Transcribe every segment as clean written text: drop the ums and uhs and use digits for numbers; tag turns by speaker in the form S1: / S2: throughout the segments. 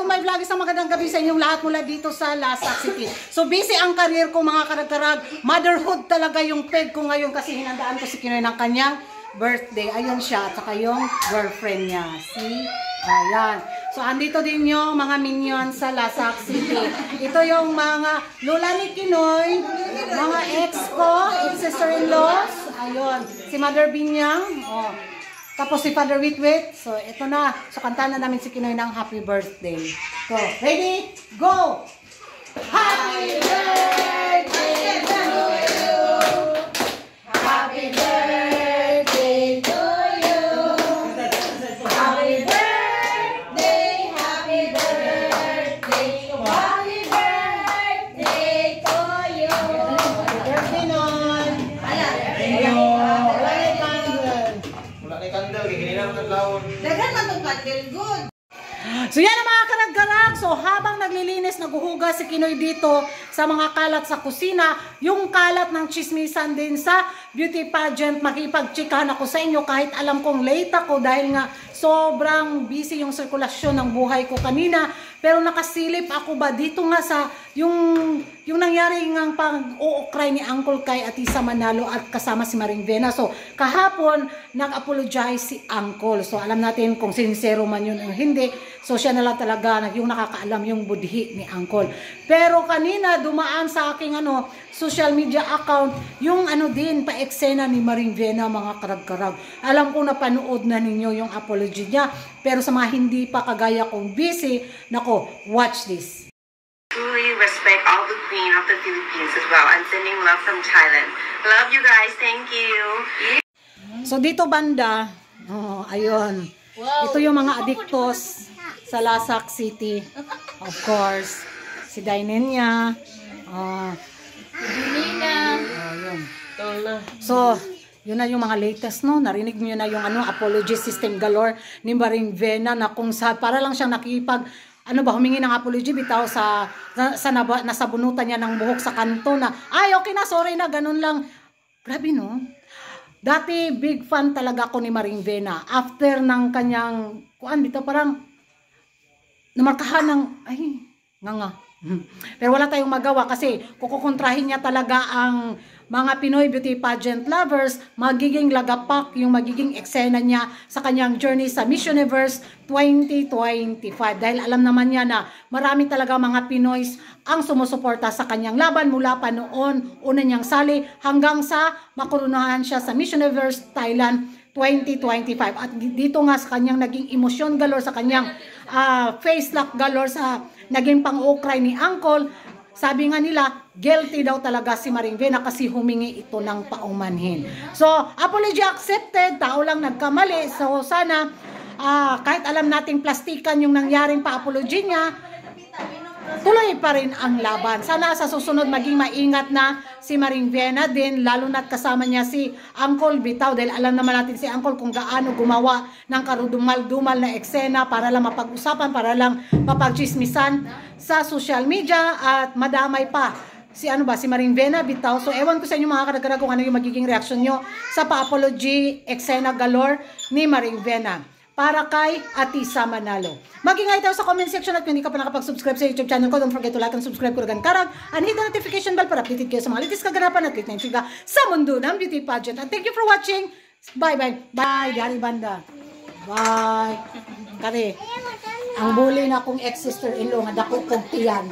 S1: my vlog, isang magandang gabi sa inyong lahat mula dito sa Lasak City. So busy ang career ko mga karag-karag. Motherhood talaga yung peg ko ngayon kasi hinandaan ko si Kinoy ng kanyang birthday. Ayun siya, at saka yung girlfriend niya. See? Ayan. So andito din yung mga minions sa Lasak City. Ito yung mga lola ni Kinoy, mga ex ko, ex-sister-in-laws. Ayun. Si Mother Binyang. Oh. Tapos si Father Witwit. So, ito na. So, kantahan na namin si Kinoy ng happy birthday. So, ready? Go! Happy birthday to you! Happy birthday to you! Happy birthday! Happy birthday! Happy birthday to you! Happy birthday nun! Ayan! So yan ang mga karag-karag. So habang naglilinis, naguhugas si Kinoy dito sa mga kalat sa kusina, yung kalat ng chismisan din sa beauty pageant, makipag-chikahan ako sa inyo kahit alam kong late ako dahil nga sobrang busy yung sirkulasyon ng buhay ko kanina. Pero nakasilip ako ba dito nga sa yung nangyari ng pag-uukray ni Uncle Kai at Isa Manalo at kasama si Maring Vena. So kahapon nag-apologize si Uncle. So alam natin kung sincero man yun o hindi. So siya na lang talaga yung nakakaalam yung budhi ni Uncle. Pero kanina dumaan sa aking social media account yung din pa-eksena ni Maring Vena mga karag-karag. Alam ko napanood na ninyo yung apology niya. Pero sa mga hindi pa kagaya kong busy, nako, watch this.
S2: Truly respect all the Queen of the Philippines as well. I'm sending love from Thailand. Love you guys. Thank you.
S1: So dito banda, ayun. Wow. Ito yung mga adiktos sa Lasak City. Of course, si Dainenya. So, yun na yung mga latest, no? Narinig niyo na yung apology system galore ni Maring Vena na kung sa para lang siyang nakipag humingi ng apology bitaw sa nasabunutan niya ng buhok sa kanto na ay okay na, sorry na, ganun lang. Grabe, no? Dati big fan talaga ako ni Maring Vena. After ng kanyang dito parang namarkahan ng nga. Pero wala tayong magawa kasi kukontrahin niya talaga ang mga Pinoy beauty pageant lovers, magiging lagapak yung magiging eksena niya sa kanyang journey sa Miss Universe 2025. Dahil alam naman niya na marami talaga mga Pinoys ang sumusuporta sa kanyang laban mula pa noon, una niyang sali hanggang sa makurunahan siya sa Miss Universe Thailand 2025. At dito nga sa kanyang naging emosyon galore, sa kanyang face lock galore, sa naging pang-ukray ni Uncle, sabi nga nila, guilty daw talaga si Maring Vena kasi humingi ito ng paumanhin. So, apology accepted, tao lang nagkamali. So, sana, kahit alam nating plastikan yung nangyaring pa-apology niya, tuloy pa rin ang laban. Sana sa susunod maging maingat na si Maring Vena din, lalo na't kasama niya si Uncle Bitaw, dahil alam naman natin si Uncle kung gaano gumawa ng karudumal-dumal na eksena para lang mapag-usapan, para lang mapag-chismisan sa social media at madamay pa si Maring Vena Bitaw. So ewan ko sa inyo mga karag-karag kung ano yung magiging reaction nyo sa pa-apology eksena galore ni Maring Vena para kay Isa Manalo. Mag-ingay tayo sa comment section at kung hindi ka pa nakapag-subscribe sa YouTube channel ko, don't forget to like and subscribe ko rin karag and hit the notification bell para updated kayo sa mga latest kaganapan at click na yung sa mundo ng beauty pageant. And thank you for watching. Bye. Gary Banda. Bye. Kari, ang bully na akong ex-sister-in-law nga dako kong tiyan.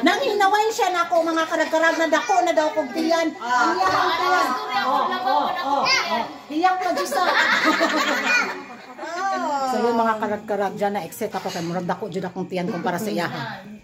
S1: Nang hinaway siya na ako mga karag-karag na dako na daw kong tiyan. Ang iyang tiyan. Hiyang pag-isa. So yun mga karag-karag dyan na exit ako kay murag dako dyan akong tiyan kumpara sa iyahan.